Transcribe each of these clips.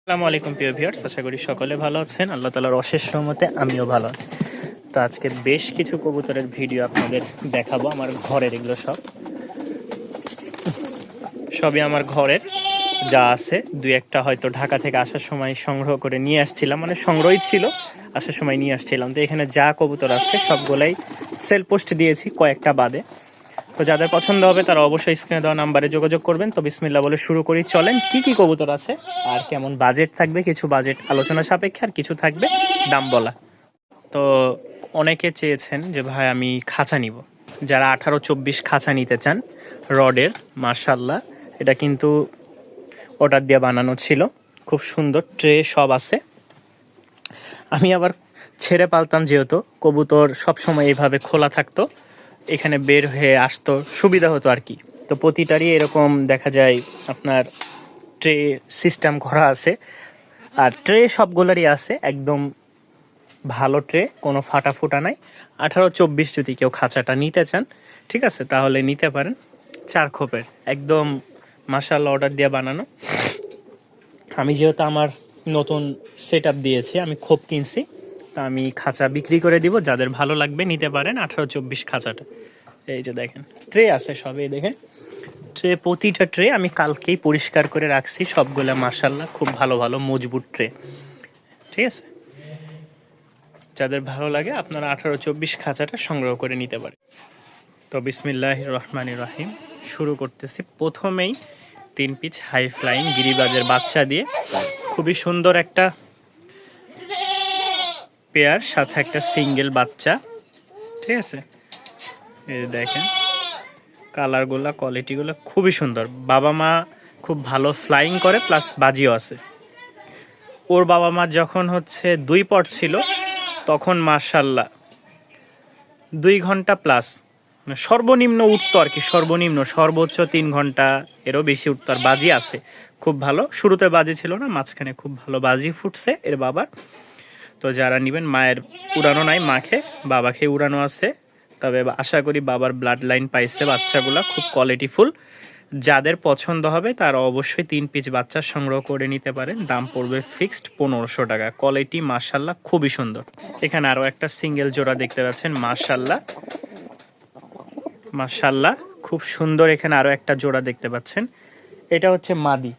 আসসালামু আলাইকুম প্রিয় ভিউয়ার্স, আশা করি সকলে ভালো আছেন। আল্লাহ তাআলার অশেষ রহমতে আমিও ভালো আছি। তো আজকে বেশ কিছু কবুতরের ভিডিও আপনাদের দেখাবো। আমার ঘরের এগুলো সবই আমার ঘরের যা আছে। দুই একটা হয়তো ঢাকা থেকে আসার সময় সংগ্রহ করে নিয়ে আসছিলাম, মানে সংগ্রহই ছিল, আসার সময় নিয়ে আসছিলাম। তো এখানে যা কবুতর আছে সবগুলাই সেল পোস্ট দিয়েছি, কয়েকটা বাদে। তো যাদের পছন্দ হবে তারা অবশ্যই স্ক্রিনে দেওয়া নাম্বারে যোগাযোগ করবেন। তো বিসমিল্লাহ বলে শুরু করি, চলেন। কি কি কবুতর আছে আর কেমন বাজেট থাকবে, কিছু বাজেট আলোচনা সাপেক্ষে আর কিছু থাকবে দাম বলা। তো অনেকে চেয়েছেন যে ভাই আমি খাঁচা নিব, যারা 18-24 খাঁচা নিতে চান রডের, মার্শাল্লাহ এটা কিন্তু অর্ডার দিয়ে বানানো ছিল, খুব সুন্দর ট্রে সব আছে। আমি আবার ছেড়ে পালতাম, যেহেতু কবুতর সবসময় এইভাবে খোলা থাকতো, এখানে বের হয়ে আসতো, সুবিধা হতো আর কি। তো প্রতিটারই এরকম দেখা যায় আপনার ট্রে সিস্টেম করা আছে, আর ট্রে সবগুলোরই আছে একদম ভালো ট্রে, কোনো ফাটা ফুটা নাই। 18-24 যদি কেউ খাঁচাটা নিতে চান, ঠিক আছে, তাহলে নিতে পারেন। 4 খোপের একদম মাশাআল্লাহ অর্ডার দিয়ে বানানো। আমি যেহেতু আমার নতুন সেট আপ দিয়েছি, আমি খোপ কিনছি, তা আমি খাঁচা বিক্রি করে দিব, যাদের ভালো লাগবে নিতে পারেন 18-24 খাঁচাটা। এই যে দেখেন ট্রে আছে সব, এই দেখেন ট্রে, প্রতিটা ট্রে আমি কালকেই পরিষ্কার করে রাখছি সবগুলা, মাশাআল্লাহ খুব ভালো ভালো মজবুত ট্রে, ঠিক আছে। যাদের ভালো লাগে আপনারা 18-24 খাঁচাটা সংগ্রহ করে নিতে পারেন। তো বিসমিল্লাহির রহমানির রহিম, শুরু করতেছি। প্রথমেই 3 পিচ হাই ফ্লাইং গিরিবাজের বাচ্চা দিয়ে, খুবই সুন্দর একটা পেয়ার, সাথে একটা সিঙ্গেল বাচ্চা, ঠিক আছে। এই দেখেন কালারগুলো, কোয়ালিটিগুলো খুবই সুন্দর। বাবা মা খুব ভালো ফ্লাইং করে, প্লাস বাজিও আছে। ওর বাবা মা যখন হচ্ছে 2 পট ছিল, তখন মাশাআল্লাহ 2 ঘন্টা প্লাস, মানে সর্বনিম্ন উঠতো আর কি, সর্বনিম্ন, সর্বোচ্চ 3 ঘন্টা এরও বেশি উঠতো। আর বাজি আছে খুব ভালো, শুরুতে বাজি ছিল না, মাঝখানে খুব ভালো বাজি ফুটছে এর বাবার। তো যারা নেবেন, মায়ের উড়ানো নাই, মাকে বাবাকে উড়ানো আছে, তবে আশা করি বাবার ব্লাড লাইন পাইছে বাচ্চাগুলা, খুব কোয়ালিটিফুল। যাদের পছন্দ হবে তারা অবশ্যই 3 পিস বাচ্চা সংগ্রহ করে নিতে পারেন। দাম পড়বে ফিক্সড 1500 টাকা। কোয়ালিটি মাশাআল্লাহ খুবই সুন্দর। এখানে আরও একটা সিঙ্গেল জোড়া দেখতে পাচ্ছেন, মাশাআল্লাহ মাশাআল্লাহ খুব সুন্দর। এখানে আরও একটা জোড়া দেখতে পাচ্ছেন, এটা হচ্ছে মাদি।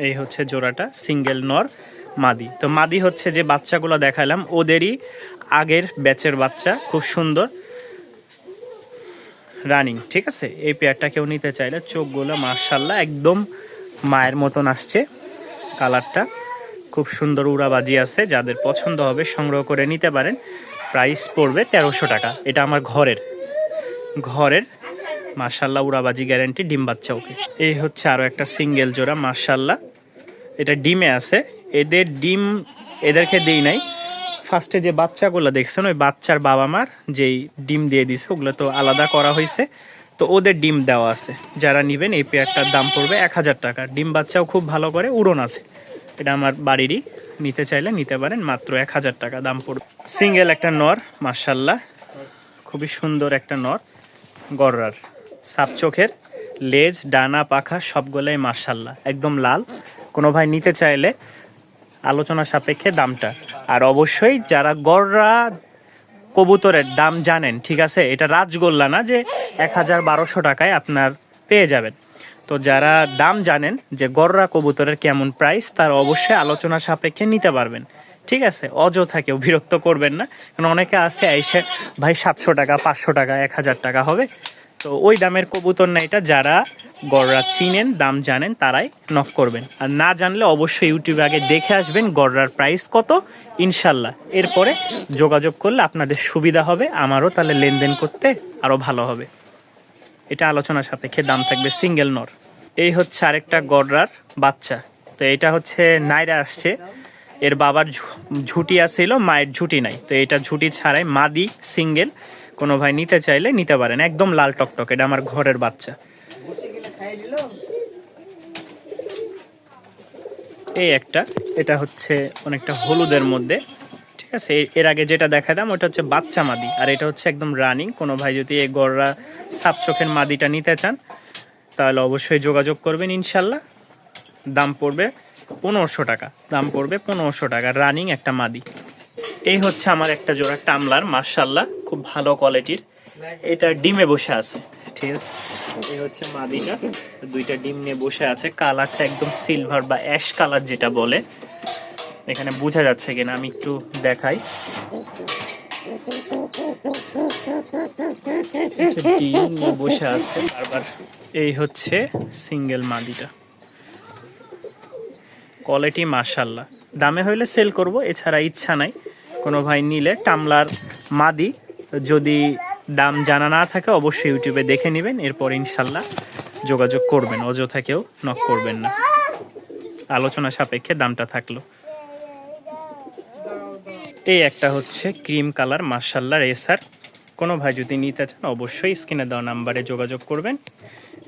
এই হচ্ছে জোড়াটা, সিঙ্গেল নর মাদি। তো মাদি হচ্ছে যে বাচ্চাগুলো দেখালাম, ওদেরই আগের ব্যাচের বাচ্চা, খুব সুন্দর রানিং, ঠিক আছে। এই পেয়ারটা কেউ নিতে চাইলে, চোখগুলো মাশাআল্লাহ একদম মায়ের মতন আসছে, কালারটা খুব সুন্দর, উড়াবাজি আছে। যাদের পছন্দ হবে সংগ্রহ করে নিতে পারেন। প্রাইস পড়বে 1300 টাকা। এটা আমার ঘরের মাশাআল্লাহ উড়াবাজি গ্যারান্টি, ডিম বাচ্চা ওকে। এই হচ্ছে আরও একটা সিঙ্গেল জোড়া, মাশাআল্লাহ এটা ডিমে আছে। এদেরকে দিই নাই, ফার্স্টে যে বাচ্চাগুলো দেখছেন ওই বাচ্চার বাবা মার যেই ডিম দিয়ে দিছে, ওগুলো তো আলাদা করা হয়েছে, তো ওদের ডিম দেওয়া আছে। যারা নেবেন এই পেয়ারটার দাম পড়বে 1000 টাকা। ডিম বাচ্চাও খুব ভালো করে, উড়ন আছে, এটা আমার বাড়িরই, নিতে চাইলে নিতে পারেন, মাত্র 1000 টাকা দাম পড়বে। সিঙ্গেল একটা নর, মাশাআল্লাহ খুবই সুন্দর একটা নর, গররার, সাপ চোখের, লেজ ডানা পাখা সবগুলোই মাশাআল্লাহ একদম লাল। কোনো ভাই নিতে চাইলে আলোচনা সাপেক্ষে দামটা। আর অবশ্যই যারা গররা কবুতরের দাম জানেন, ঠিক আছে, এটা রাজগোল্লা না যে 1000-1200 টাকায় আপনার পেয়ে যাবেন। তো যারা দাম জানেন যে গররা কবুতরের কেমন প্রাইস, তার অবশ্যই আলোচনা সাপেক্ষে নিতে পারবেন, ঠিক আছে। অযথা কেউ বিরক্ত করবেন না, কারণ অনেকে আছে এসে ভাই 700 টাকা 500 টাকা 1000 টাকা হবে, তো ওই দামের কবুতর না এটা। যারা গররা চিনেন, দাম জানেন, তারাই নক করবেন। আর না জানলে অবশ্যই ইউটিউবে আগে দেখে আসবেন গররার প্রাইস কত, ইনশাল্লাহ এরপরে যোগাযোগ করলে আপনাদের সুবিধা হবে, আমারও তাহলে লেনদেন করতে আরও ভালো হবে। এটা আলোচনা সাপেক্ষে দাম থাকবে। সিঙ্গেল নর। এই হচ্ছে আরেকটা গররার বাচ্চা। তো এটা হচ্ছে নাইরা আসছে, এর বাবার ঝুটি আসছিল, মায়ের ঝুটি নাই, তো এটা ঝুটি ছাড়াই মাদি সিঙ্গেল। কোনো ভাই নিতে চাইলে নিতে পারেন, একদম লাল টকটক, এটা আমার ঘরের বাচ্চা। এই একটা, এটা হচ্ছে অনেকটা হলুদের মধ্যে, ঠিক আছে। এর আগে যেটা দেখাতাম ওটা হচ্ছে বাচ্চা মাদি, আর এটা হচ্ছে একদম রানিং। কোনো ভাই যদি এই গররা সাপ চোখের মাদিটা নিতে চান তাহলে অবশ্যই যোগাযোগ করবেন ইনশাল্লাহ। দাম পড়বে 1500 টাকা, দাম পড়বে 1500 টাকা, রানিং একটা মাদি। এই হচ্ছে আমার একটা জোড়া টামলার, মাশাআল্লাহ খুব ভালো কোয়ালিটির, এটা ডিমে বসে আছে, ঠিক আছে। এই হচ্ছে মাদিটা, দুইটা ডিম নিয়ে বসে আছে, কালারটা একদম সিলভার বা অ্যাশ কালার যেটা বলে, এখানে বোঝা যাচ্ছে কিনা আমি একটু দেখাই। ডিম নিয়ে বসে আছে বারবার। এই হচ্ছে সিঙ্গেল মাদিটা, কোয়ালিটি মাশাআল্লাহ, দামে হইলে সেল করব, এছাড়া ইচ্ছা নাই। কোনো ভাই নিলে টামলার মাদি যদি দাম জানা না থাকে অবশ্যই ইউটিউবে দেখে নেবেন, এরপর ইনশাল্লাহ যোগাযোগ করবেন, অযথা কেউ নক করবেন না, আলোচনা সাপেক্ষে দামটা থাকলো। এই একটা হচ্ছে ক্রিম কালার, মাশাআল্লাহ রেসার, কোনো ভাই যদি নিতে চান অবশ্যই স্ক্রিনে দেওয়া নাম্বারে যোগাযোগ করবেন।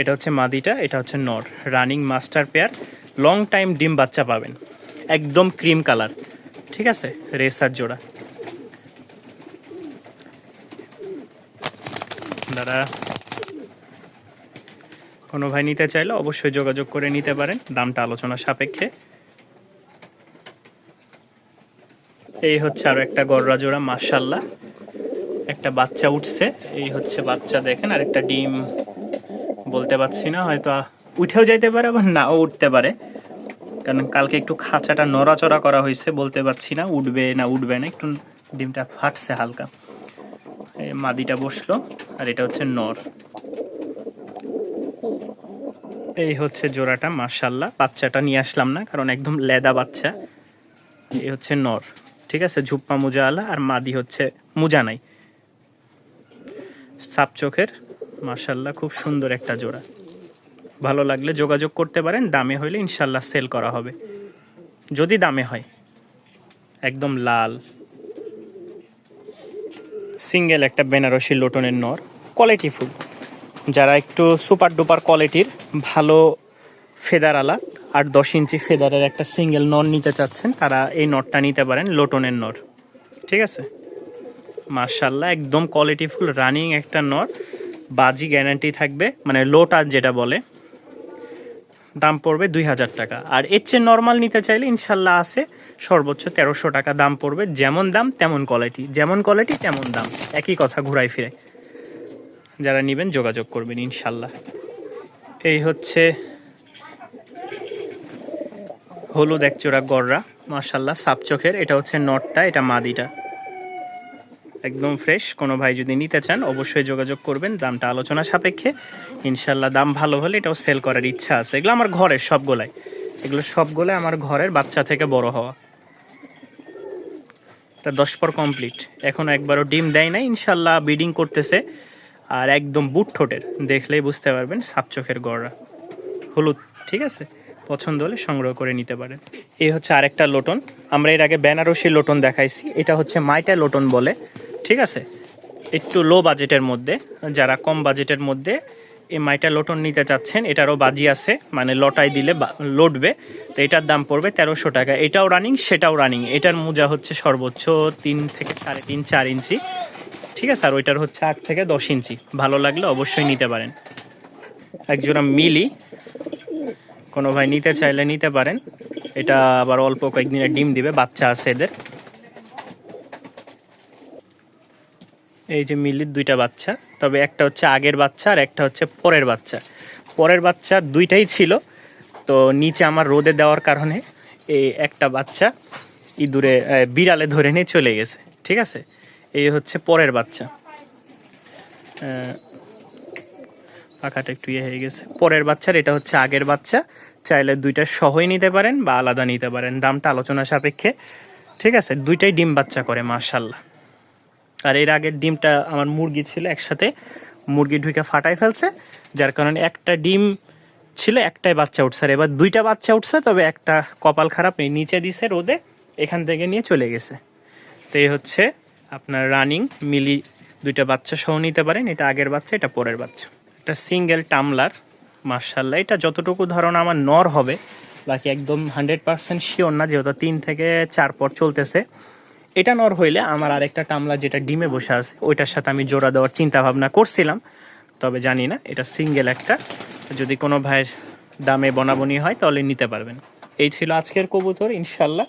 এটা হচ্ছে মাদিটা, এটা হচ্ছে নর, running master pair, long time ডিম বাচ্চা পাবেন, একদম ক্রিম কালার, ঠিক আছে, রেসার জোড়া। দাদা কোনো ভাই নিতে চাইলে অবশ্যই যোগাযোগ করে নিতে পারেন, দামটা আলোচনা সাপেক্ষে। এই হচ্ছে আরো একটা গররা জোড়া, মাশাআল্লাহ একটা বাচ্চা উঠছে, এই হচ্ছে বাচ্চা দেখেন, আর একটা ডিম বলতে পারছি না, হয়তো উঠেও যাইতে পারে আবার নাও উঠতে পারে, কারণ কালকে একটু খাঁচাটা নড়াচড়া করা হয়েছে, বলতে পারছি না উঠবে না উঠবে না, একটু ডিমটা ফাটছে হালকা। এই মাদিটা বসলো, আর এটা হচ্ছে নর। এই হচ্ছে জোড়াটা, মাশাআল্লাহ বাচ্চাটা নিয়ে আসলাম না কারণ একদম লেদা বাচ্চা। এই হচ্ছে নর, ঠিক আছে, ঝুপ্পা মোজা আলা, আর মাদি হচ্ছে মোজা নাই, সাপ চোখের, মাশাআল্লাহ খুব সুন্দর একটা জোড়া। ভালো লাগলে যোগাযোগ করতে পারেন, দামে হইলে ইনশাল্লাহ সেল করা হবে, যদি দামে হয়। একদম লাল সিঙ্গেল একটা বেনারসি লোটনের নর, কোয়ালিটি ফুল, যারা একটু সুপার ডুপার কোয়ালিটির ভালো ফেদার আলা 8-10 ইঞ্চি ফেদারের একটা সিঙ্গেল নর নিতে চাচ্ছেন, তারা এই নরটা নিতে পারেন, লোটনের নর, ঠিক আছে। মাশাআল্লাহ একদম কোয়ালিটি ফুল, রানিং একটা নর, বাজি গ্যারান্টি থাকবে, মানে লোটার যেটা বলে। দাম পড়বে 2000 টাকা, আর এর চেয়ে নর্মাল নিতে চাইলে ইনশাল্লাহ আছে, সর্বোচ্চ 1300 টাকা দাম পড়বে, যেমন দাম তেমন কোয়ালিটি, যেমন কোয়ালিটি তেমন দাম, একই কথা ঘুরাই ফিরে। যারা নেবেন যোগাযোগ করবেন ইনশাল্লাহ। এই হচ্ছে হলুদ একচোড়া গররা, মাশাআল্লাহ সাপ চোখের, এটা হচ্ছে নটটা, এটা মাদিটা, একদম ফ্রেশ। কোনো ভাই যদি নিতে চান অবশ্যই যোগাযোগ করবেন, দামটা আলোচনা সাপেক্ষে, ইনশাল্লাহ দাম ভালো হলে এটাও সেল করার ইচ্ছা আছে। এগুলো আমার ঘরের সবগুলাই, এগুলো সবগুলো আমার ঘরের, বাচ্চা থেকে বড় হওয়া। এটা 10 পর কমপ্লিট, এখনো একবারও ডিম দেয় নাই, ইনশাল্লাহ ব্রিডিং করতেছে, আর একদম বুট ঠোঁটের, দেখলেই বুঝতে পারবেন সাপ চোখের গররা, হলুদ, ঠিক আছে। পছন্দ হলে সংগ্রহ করে নিতে পারেন। এই হচ্ছে আরেকটা লোটন, আমরা এর আগে বেনারসি লোটন দেখাইছি, এটা হচ্ছে মাইটা লোটন বলে, ঠিক আছে, একটু লো বাজেটের মধ্যে, যারা কম বাজেটের মধ্যে এই মাইটা লোটন নিতে চাচ্ছেন, এটারও বাজি আছে, মানে লটাই দিলে লটবে, তো এটার দাম পড়বে 1300 টাকা। এটাও রানিং সেটাও রানিং, এটার মোজা হচ্ছে সর্বোচ্চ 3 থেকে 3.5-4 ইঞ্চি, ঠিক আছে, আর ওইটার হচ্ছে 8 থেকে 10 ইঞ্চি। ভালো লাগলে অবশ্যই নিতে পারেন। একজোড়া মিলি, কোনো ভাই নিতে চাইলে নিতে পারেন, এটা আবার অল্প কয়েকদিনের ডিম দিবে, বাচ্চা আছে এদের। এই যে মিলির দুইটা বাচ্চা, তবে একটা হচ্ছে আগের বাচ্চা আর একটা হচ্ছে পরের বাচ্চা। পরের বাচ্চা দুইটাই ছিল, তো নিচে আমার রোদে দেওয়ার কারণে এই একটা বাচ্চা ইঁদুরে বিড়ালে ধরে নিয়ে চলে গেছে, ঠিক আছে। এই হচ্ছে পরের বাচ্চা, পাখাটা একটু ইয়ে হয়ে গেছে, পরের বাচ্চার, এটা হচ্ছে আগের বাচ্চা। চাইলে দুইটা সহই নিতে পারেন বা আলাদা নিতে পারেন, দামটা আলোচনা সাপেক্ষে, ঠিক আছে। দুইটাই ডিম বাচ্চা করে মাশাআল্লাহ। আর এর আগের ডিমটা আমার মুরগি ছিল, একসাথে মুরগি ঢুকে ফাটাই ফেলছে, যার কারণে একটা ডিম ছিল, একটাই বাচ্চা উঠছে, আর এবার দুইটা বাচ্চা উঠছে, তবে একটা কপাল খারাপ, এই নিচে দিছে রোদে, এখান থেকে নিয়ে চলে গেছে। তো এই হচ্ছে আপনার রানিং মিলি, দুইটা বাচ্চা সহ নিতে পারেন, এটা আগের বাচ্চা, এটা পরের বাচ্চা। একটা সিঙ্গেল টামলার, মাশাআল্লাহ, এটা যতটুকু ধারণা আমার নর হবে, বাকি একদম 100% শিওর না, যেহেতু 3 থেকে 4 পর চলতেছে। এটা নর হইলে আমার আরেকটা টামলা যেটা ডিমে বসে আছে, ওইটার সাথে আমি জোড়া দেওয়ার চিন্তা ভাবনা করছিলাম, তবে জানি না, এটা সিঙ্গেল একটা। যদি কোনো ভাইয়ের দামে বনাবনি হয় তাহলে নিতে পারবেন। এই ছিল আজকের কবুতর ইনশাল্লাহ।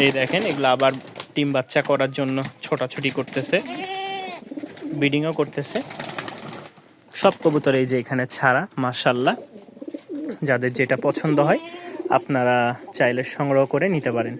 এই দেখেন এগুলো আবার ডিম বাচ্চা করার জন্য ছোটাছুটি করতেছে, ব্রিডিংও করতেছে। সব কবুতর এই যে এখানে ছাড়া মাশাআল্লাহ। যাদের যেটা পছন্দ হয় আপনারা চাইলে সংগ্রহ করে নিতে পারেন।